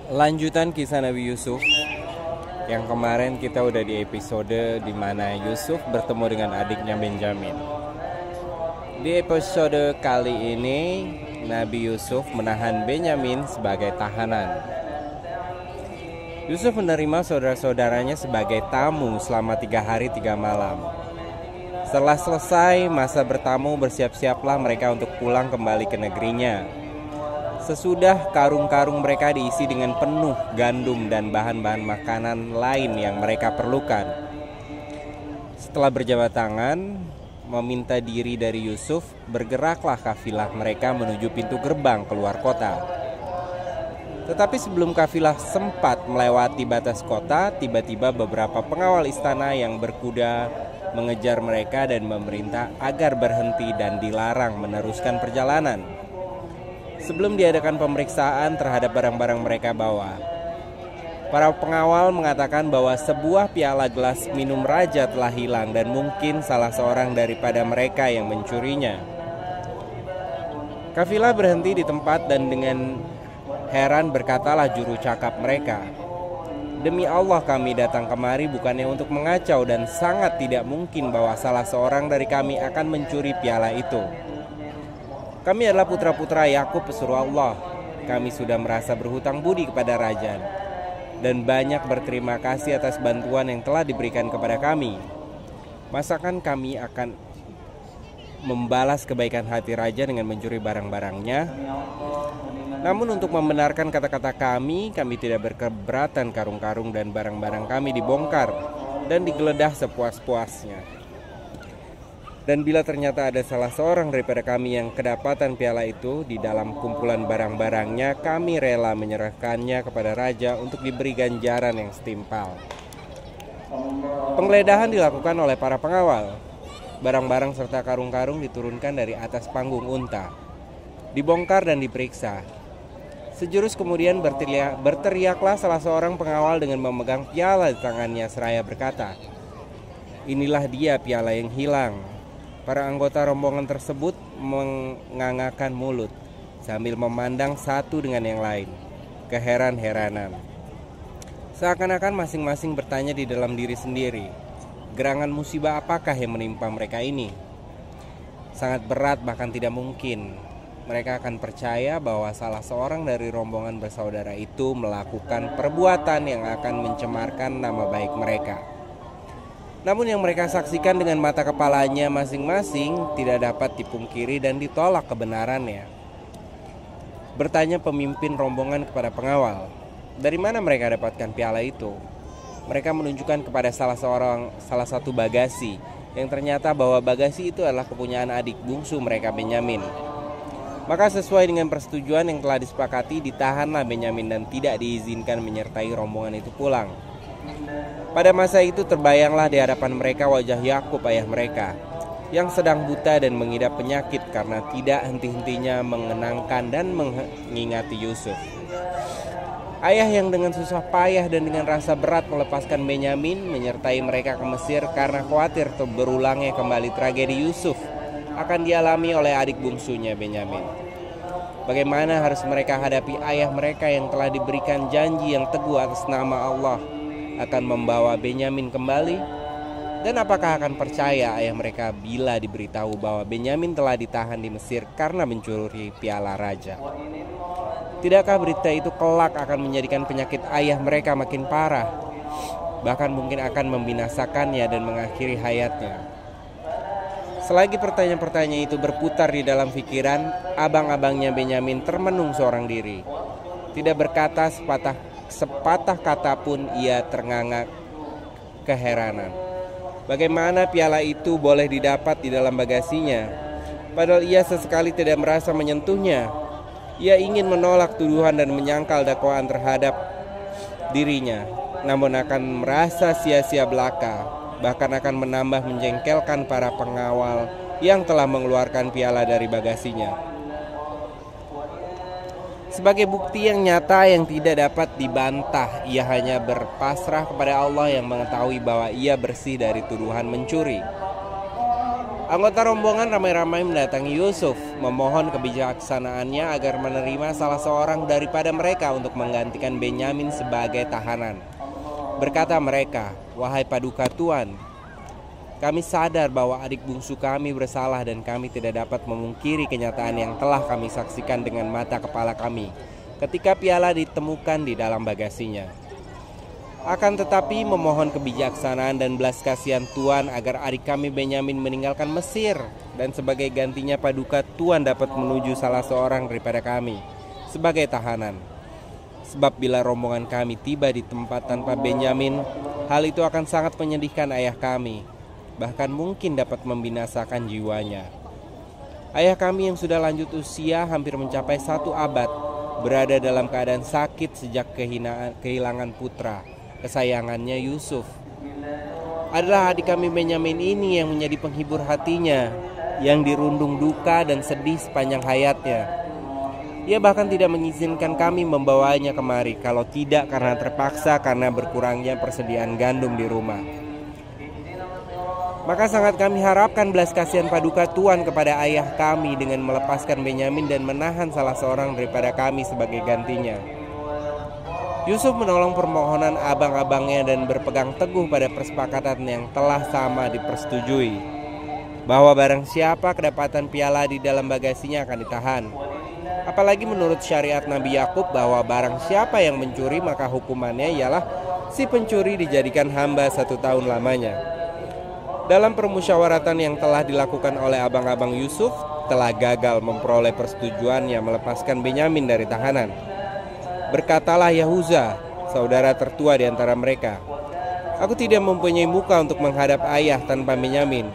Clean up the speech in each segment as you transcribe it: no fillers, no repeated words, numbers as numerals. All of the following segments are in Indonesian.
Lanjutan kisah Nabi Yusuf. Yang kemarin kita udah di episode di mana Yusuf bertemu dengan adiknya Benyamin. Di episode kali ini Nabi Yusuf menahan Benyamin sebagai tahanan. Yusuf menerima saudara-saudaranya sebagai tamu selama 3 hari 3 malam. Setelah selesai masa bertamu, bersiap-siaplah mereka untuk pulang kembali ke negerinya. Sesudah karung-karung mereka diisi dengan penuh gandum dan bahan-bahan makanan lain yang mereka perlukan. Setelah berjabat tangan meminta diri dari Yusuf, bergeraklah kafilah mereka menuju pintu gerbang keluar kota. Tetapi sebelum kafilah sempat melewati batas kota, tiba-tiba beberapa pengawal istana yang berkuda mengejar mereka dan memerintah agar berhenti dan dilarang meneruskan perjalanan sebelum diadakan pemeriksaan terhadap barang-barang mereka bawa. Para pengawal mengatakan bahwa sebuah piala gelas minum raja telah hilang dan mungkin salah seorang daripada mereka yang mencurinya. Kafilah berhenti di tempat dan dengan heran berkatalah juru cakap mereka, "Demi Allah kami datang kemari bukannya untuk mengacau dan sangat tidak mungkin bahwa salah seorang dari kami akan mencuri piala itu. Kami adalah putra-putra Yakub pesuruh Allah. Kami sudah merasa berhutang budi kepada raja dan banyak berterima kasih atas bantuan yang telah diberikan kepada kami. Masakan kami akan membalas kebaikan hati raja dengan mencuri barang-barangnya? Namun untuk membenarkan kata-kata kami tidak berkeberatan karung-karung dan barang-barang kami dibongkar dan digeledah sepuas-puasnya. Dan bila ternyata ada salah seorang daripada kami yang kedapatan piala itu di dalam kumpulan barang-barangnya, kami rela menyerahkannya kepada raja untuk diberi ganjaran yang setimpal." Penggeledahan dilakukan oleh para pengawal. Barang-barang serta karung-karung diturunkan dari atas panggung unta, dibongkar dan diperiksa. Sejurus kemudian berteriaklah salah seorang pengawal dengan memegang piala di tangannya seraya berkata, "Inilah dia piala yang hilang." Para anggota rombongan tersebut mengangangkan mulut sambil memandang satu dengan yang lain, keheran-heranan. Seakan-akan masing-masing bertanya di dalam diri sendiri, gerangan musibah apakah yang menimpa mereka ini? Sangat berat, bahkan tidak mungkin mereka akan percaya bahwa salah seorang dari rombongan bersaudara itu melakukan perbuatan yang akan mencemarkan nama baik mereka. Namun yang mereka saksikan dengan mata kepalanya masing-masing tidak dapat dipungkiri dan ditolak kebenarannya. Bertanya pemimpin rombongan kepada pengawal, dari mana mereka dapatkan piala itu? Mereka menunjukkan kepada salah satu bagasi, yang ternyata bahwa bagasi itu adalah kepunyaan adik bungsu mereka Benyamin. Maka sesuai dengan persetujuan yang telah disepakati, ditahanlah Benyamin dan tidak diizinkan menyertai rombongan itu pulang. Pada masa itu terbayanglah di hadapan mereka wajah Yakub ayah mereka, yang sedang buta dan mengidap penyakit karena tidak henti-hentinya mengenangkan dan mengingati Yusuf. Ayah yang dengan susah payah dan dengan rasa berat melepaskan Benyamin menyertai mereka ke Mesir karena khawatir berulangnya kembali tragedi Yusuf akan dialami oleh adik bungsunya Benyamin. Bagaimana harus mereka hadapi ayah mereka yang telah diberikan janji yang teguh atas nama Allah akan membawa Benyamin kembali? Dan apakah akan percaya ayah mereka bila diberitahu bahwa Benyamin telah ditahan di Mesir karena mencuri piala raja? Tidakkah berita itu kelak akan menjadikan penyakit ayah mereka makin parah, bahkan mungkin akan membinasakannya dan mengakhiri hayatnya? Selagi pertanyaan-pertanyaan itu berputar di dalam pikiran, abang-abangnya Benyamin termenung seorang diri. Tidak berkata sepatah kata pun ia ternganga keheranan. Bagaimana piala itu boleh didapat di dalam bagasinya? Padahal ia sesekali tidak merasa menyentuhnya. Ia ingin menolak tuduhan dan menyangkal dakwaan terhadap dirinya, namun akan merasa sia-sia belaka, bahkan akan menambah menjengkelkan para pengawal yang telah mengeluarkan piala dari bagasinya. Sebagai bukti yang nyata yang tidak dapat dibantah, ia hanya berpasrah kepada Allah yang mengetahui bahwa ia bersih dari tuduhan mencuri. Anggota rombongan ramai-ramai mendatangi Yusuf, memohon kebijaksanaannya agar menerima salah seorang daripada mereka untuk menggantikan Benyamin sebagai tahanan. Berkata mereka, "Wahai paduka Tuan, kami sadar bahwa adik bungsu kami bersalah dan kami tidak dapat memungkiri kenyataan yang telah kami saksikan dengan mata kepala kami ketika piala ditemukan di dalam bagasinya. Akan tetapi memohon kebijaksanaan dan belas kasihan Tuan agar adik kami Benyamin meninggalkan Mesir dan sebagai gantinya paduka Tuan dapat menuju salah seorang daripada kami sebagai tahanan. Sebab bila rombongan kami tiba di tempat tanpa Benyamin, hal itu akan sangat menyedihkan ayah kami, bahkan mungkin dapat membinasakan jiwanya. Ayah kami yang sudah lanjut usia hampir mencapai 1 abad, berada dalam keadaan sakit sejak kehilangan putra kesayangannya Yusuf. Adalah adik kami Benyamin ini yang menjadi penghibur hatinya, yang dirundung duka dan sedih sepanjang hayatnya. Ia bahkan tidak mengizinkan kami membawanya kemari, kalau tidak karena terpaksa karena berkurangnya persediaan gandum di rumah. Maka sangat kami harapkan belas kasihan paduka Tuan kepada ayah kami dengan melepaskan Benyamin dan menahan salah seorang daripada kami sebagai gantinya." Yusuf menolong permohonan abang-abangnya dan berpegang teguh pada persepakatan yang telah sama dipersetujui, bahwa barang siapa kedapatan piala di dalam bagasinya akan ditahan. Apalagi menurut syariat Nabi Yakub bahwa barang siapa yang mencuri maka hukumannya ialah si pencuri dijadikan hamba 1 tahun lamanya. Dalam permusyawaratan yang telah dilakukan oleh abang-abang Yusuf, telah gagal memperoleh persetujuannya melepaskan Benyamin dari tahanan. Berkatalah Yahuza, saudara tertua di antara mereka, "Aku tidak mempunyai muka untuk menghadap ayah tanpa Benyamin.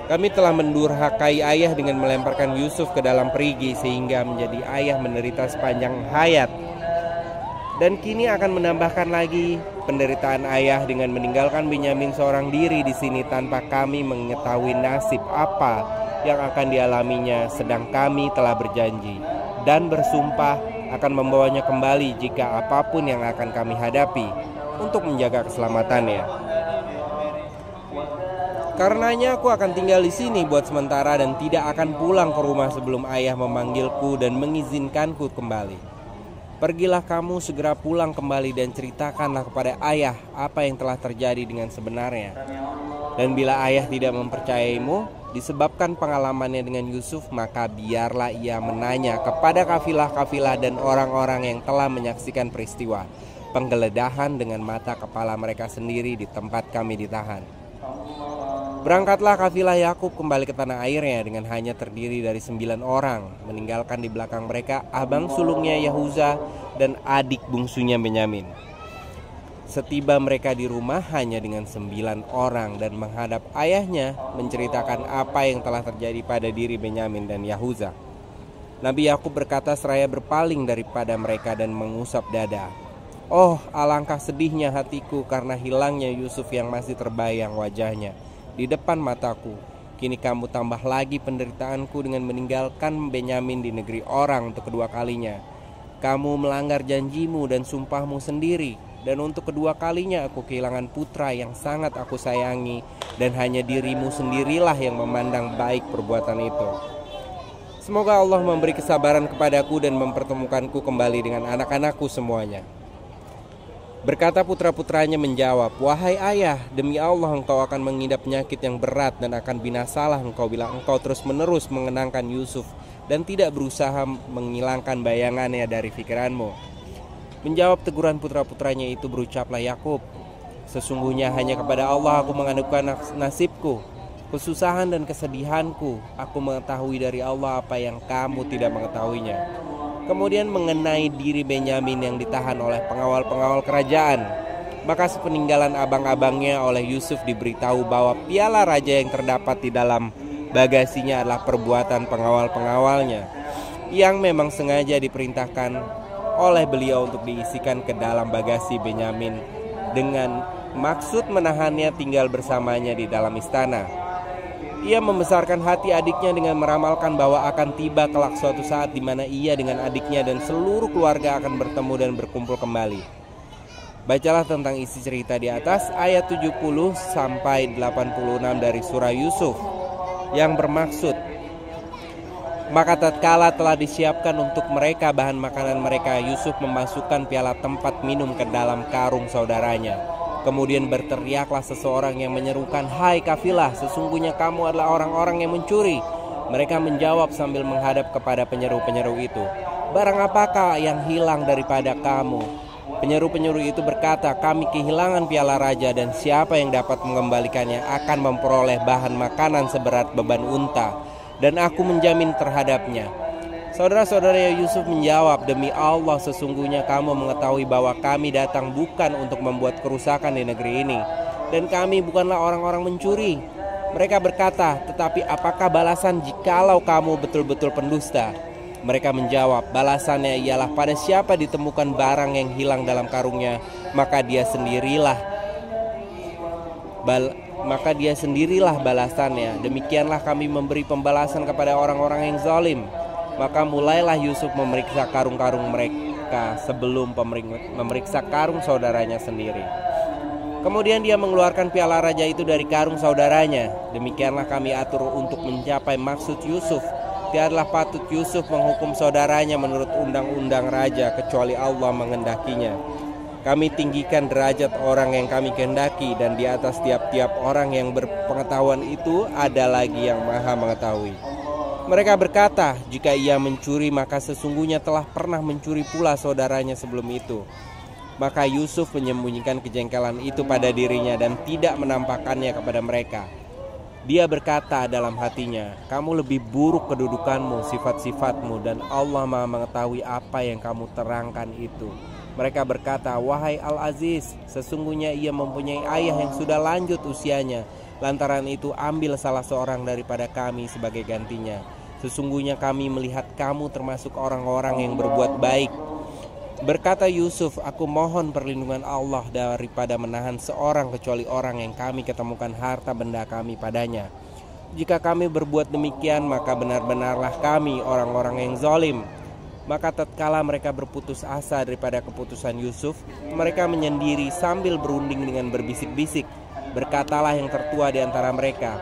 Kami telah mendurhakai ayah dengan melemparkan Yusuf ke dalam perigi sehingga menjadi ayah menderita sepanjang hayat. Dan kini akan menambahkan lagi penderitaan ayah dengan meninggalkan Benyamin seorang diri di sini tanpa kami mengetahui nasib apa yang akan dialaminya, sedang kami telah berjanji dan bersumpah akan membawanya kembali jika apapun yang akan kami hadapi untuk menjaga keselamatannya. Karenanya aku akan tinggal di sini buat sementara dan tidak akan pulang ke rumah sebelum ayah memanggilku dan mengizinkanku kembali. Pergilah kamu segera pulang kembali dan ceritakanlah kepada ayah apa yang telah terjadi dengan sebenarnya. Dan bila ayah tidak mempercayaimu disebabkan pengalamannya dengan Yusuf, maka biarlah ia menanya kepada kafilah-kafilah dan orang-orang yang telah menyaksikan peristiwa penggeledahan dengan mata kepala mereka sendiri di tempat kami ditahan. Berangkatlah kafilah Yakub kembali ke tanah airnya dengan hanya terdiri dari 9 orang, meninggalkan di belakang mereka abang sulungnya Yahuza dan adik bungsunya Benyamin. Setiba mereka di rumah hanya dengan 9 orang dan menghadap ayahnya menceritakan apa yang telah terjadi pada diri Benyamin dan Yahuza. Nabi Yakub berkata seraya berpaling daripada mereka dan mengusap dada. "Oh, alangkah sedihnya hatiku karena hilangnya Yusuf yang masih terbayang wajahnya di depan mataku. Kini kamu tambah lagi penderitaanku dengan meninggalkan Benyamin di negeri orang untuk kedua kalinya. Kamu melanggar janjimu dan sumpahmu sendiri, dan untuk kedua kalinya aku kehilangan putra yang sangat aku sayangi, dan hanya dirimu sendirilah yang memandang baik perbuatan itu. Semoga Allah memberi kesabaran kepadaku dan mempertemukanku kembali dengan anak-anakku semuanya." Berkata putra-putranya menjawab, "Wahai ayah, demi Allah engkau akan mengidap penyakit yang berat dan akan binasalah engkau bila engkau terus-menerus mengenangkan Yusuf dan tidak berusaha menghilangkan bayangannya dari pikiranmu." Menjawab teguran putra-putranya itu berucaplah Yakub, "Sesungguhnya hanya kepada Allah aku mengadukan nasibku, kesusahan dan kesedihanku. Aku mengetahui dari Allah apa yang kamu tidak mengetahuinya." Kemudian mengenai diri Benyamin yang ditahan oleh pengawal-pengawal kerajaan, maka sepeninggalan abang-abangnya oleh Yusuf diberitahu bahwa piala raja yang terdapat di dalam bagasinya adalah perbuatan pengawal-pengawalnya, yang memang sengaja diperintahkan oleh beliau untuk diisikan ke dalam bagasi Benyamin dengan maksud menahannya tinggal bersamanya di dalam istana. Ia membesarkan hati adiknya dengan meramalkan bahwa akan tiba kelak suatu saat di mana ia dengan adiknya dan seluruh keluarga akan bertemu dan berkumpul kembali. Bacalah tentang isi cerita di atas ayat 70 sampai 86 dari surah Yusuf. yang bermaksud. Maka tatkala telah disiapkan untuk mereka bahan makanan mereka, Yusuf memasukkan piala tempat minum ke dalam karung saudaranya. Kemudian berteriaklah seseorang yang menyerukan, "Hai kafilah, sesungguhnya kamu adalah orang-orang yang mencuri." Mereka menjawab sambil menghadap kepada penyeru-penyeru itu, "Barang apakah yang hilang daripada kamu?" Penyeru-penyeru itu berkata, "Kami kehilangan piala raja, dan siapa yang dapat mengembalikannya akan memperoleh bahan makanan seberat beban unta, dan aku menjamin terhadapnya." Saudara-saudara Yusuf menjawab, "Demi Allah, sesungguhnya kamu mengetahui bahwa kami datang bukan untuk membuat kerusakan di negeri ini, dan kami bukanlah orang-orang mencuri." Mereka berkata, "Tetapi apakah balasan jikalau kamu betul-betul pendusta?" Mereka menjawab, "Balasannya ialah pada siapa ditemukan barang yang hilang dalam karungnya, maka dia sendirilah balasannya. Demikianlah kami memberi pembalasan kepada orang-orang yang zalim." Maka mulailah Yusuf memeriksa karung-karung mereka sebelum memeriksa karung saudaranya sendiri. Kemudian dia mengeluarkan piala raja itu dari karung saudaranya. "Demikianlah kami atur untuk mencapai maksud Yusuf. Tiadalah patut Yusuf menghukum saudaranya menurut undang-undang raja kecuali Allah menghendakinya. Kami tinggikan derajat orang yang kami kehendaki, dan di atas tiap-tiap orang yang berpengetahuan itu ada lagi yang maha mengetahui." Mereka berkata, "Jika ia mencuri, maka sesungguhnya telah pernah mencuri pula saudaranya sebelum itu." Maka Yusuf menyembunyikan kejengkelan itu pada dirinya dan tidak menampakkannya kepada mereka. Dia berkata dalam hatinya, "Kamu lebih buruk kedudukanmu, sifat-sifatmu, dan Allah maha mengetahui apa yang kamu terangkan itu." Mereka berkata, "Wahai Al-Aziz, sesungguhnya ia mempunyai ayah yang sudah lanjut usianya. Lantaran itu ambil salah seorang daripada kami sebagai gantinya. Sesungguhnya kami melihat kamu termasuk orang-orang yang berbuat baik." Berkata Yusuf, "Aku mohon perlindungan Allah daripada menahan seorang kecuali orang yang kami ketemukan harta benda kami padanya. Jika kami berbuat demikian, maka benar-benarlah kami orang-orang yang zalim." Maka tatkala mereka berputus asa daripada keputusan Yusuf, mereka menyendiri sambil berunding dengan berbisik-bisik. Berkatalah yang tertua di antara mereka,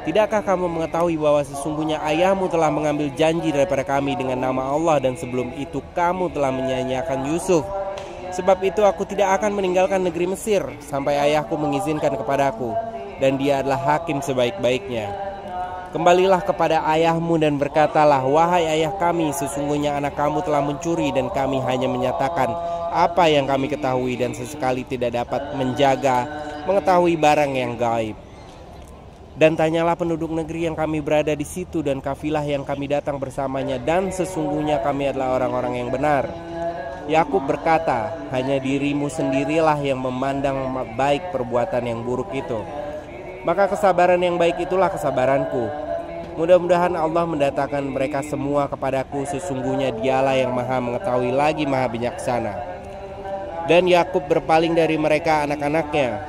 "Tidakkah kamu mengetahui bahwa sesungguhnya ayahmu telah mengambil janji daripada kami dengan nama Allah, dan sebelum itu kamu telah menyanyiakan Yusuf? Sebab itu aku tidak akan meninggalkan negeri Mesir sampai ayahku mengizinkan kepadaku, dan dia adalah hakim sebaik-baiknya. Kembalilah kepada ayahmu dan berkatalah, 'Wahai ayah kami, sesungguhnya anak kamu telah mencuri, dan kami hanya menyatakan apa yang kami ketahui, dan sesekali tidak dapat mengetahui barang yang gaib. Dan tanyalah penduduk negeri yang kami berada di situ dan kafilah yang kami datang bersamanya, dan sesungguhnya kami adalah orang-orang yang benar.' Yakub berkata, 'Hanya dirimu sendirilah yang memandang baik perbuatan yang buruk itu. Maka kesabaran yang baik itulah kesabaranku. Mudah-mudahan Allah mendatangkan mereka semua kepadaku. Sesungguhnya dialah yang maha mengetahui lagi maha bijaksana.' Dan Yakub berpaling dari mereka anak-anaknya,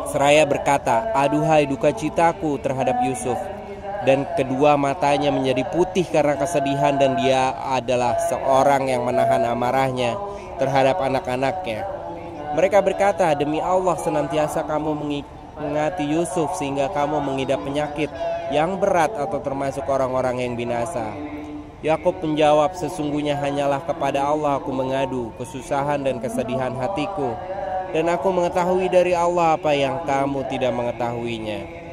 seraya berkata, 'Aduhai duka citaku terhadap Yusuf.' Dan kedua matanya menjadi putih karena kesedihan, dan dia adalah seorang yang menahan amarahnya terhadap anak-anaknya. Mereka berkata, 'Demi Allah, senantiasa kamu mengingati Yusuf sehingga kamu mengidap penyakit yang berat atau termasuk orang-orang yang binasa.' Yakub menjawab, 'Sesungguhnya hanyalah kepada Allah aku mengadu kesusahan dan kesedihan hatiku, dan aku mengetahui dari Allah apa yang kamu tidak mengetahuinya.'